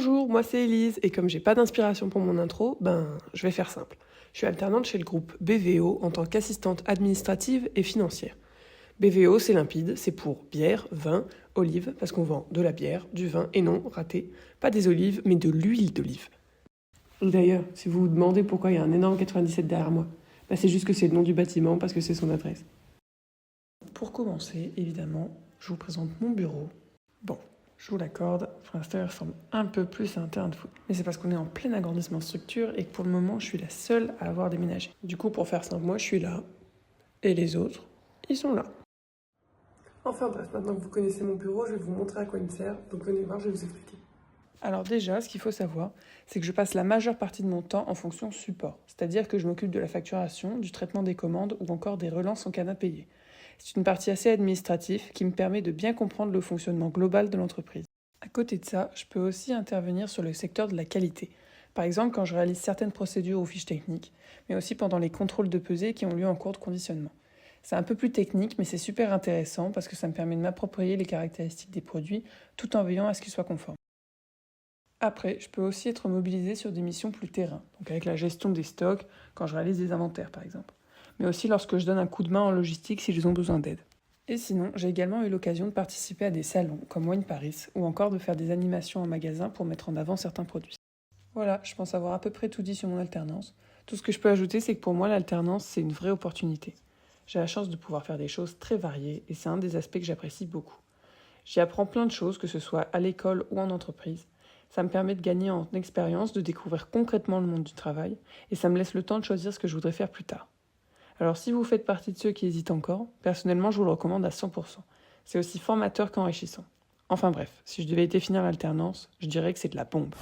Bonjour, moi c'est Elise, et comme j'ai pas d'inspiration pour mon intro, je vais faire simple. Je suis alternante chez le groupe BVO en tant qu'assistante administrative et financière. BVO, c'est limpide, c'est pour bière, vin, olives, parce qu'on vend de la bière, du vin, et non, raté, pas des olives, mais de l'huile d'olive. Et d'ailleurs, si vous vous demandez pourquoi il y a un énorme 97 derrière moi, c'est juste que c'est le nom du bâtiment, parce que c'est son adresse. Pour commencer, évidemment, je vous présente mon bureau. Bon, je vous l'accorde, pour l'instant il ressemble un peu plus à un terrain de foot. Mais c'est parce qu'on est en plein agrandissement de structure et que pour le moment je suis la seule à avoir déménagé. Du coup, pour faire simple, moi je suis là, et les autres, ils sont là. Enfin bref, maintenant que vous connaissez mon bureau, je vais vous montrer à quoi il me sert, donc venez voir, je vais vous expliquer. Alors déjà, ce qu'il faut savoir, c'est que je passe la majeure partie de mon temps en fonction support, c'est-à-dire que je m'occupe de la facturation, du traitement des commandes ou encore des relances en cas d'impayé. C'est une partie assez administrative qui me permet de bien comprendre le fonctionnement global de l'entreprise. À côté de ça, je peux aussi intervenir sur le secteur de la qualité. Par exemple, quand je réalise certaines procédures ou fiches techniques, mais aussi pendant les contrôles de pesée qui ont lieu en cours de conditionnement. C'est un peu plus technique, mais c'est super intéressant parce que ça me permet de m'approprier les caractéristiques des produits tout en veillant à ce qu'ils soient conformes. Après, je peux aussi être mobilisée sur des missions plus terrain, donc avec la gestion des stocks, quand je réalise des inventaires par exemple, mais aussi lorsque je donne un coup de main en logistique s'ils ont besoin d'aide. Et sinon, j'ai également eu l'occasion de participer à des salons comme Wine Paris ou encore de faire des animations en magasin pour mettre en avant certains produits. Voilà, je pense avoir à peu près tout dit sur mon alternance. Tout ce que je peux ajouter, c'est que pour moi, l'alternance, c'est une vraie opportunité. J'ai la chance de pouvoir faire des choses très variées et c'est un des aspects que j'apprécie beaucoup. J'y apprends plein de choses, que ce soit à l'école ou en entreprise. Ça me permet de gagner en expérience, de découvrir concrètement le monde du travail et ça me laisse le temps de choisir ce que je voudrais faire plus tard. Alors si vous faites partie de ceux qui hésitent encore, personnellement je vous le recommande à 100%. C'est aussi formateur qu'enrichissant. Enfin bref, si je devais définir l'alternance, je dirais que c'est de la bombe.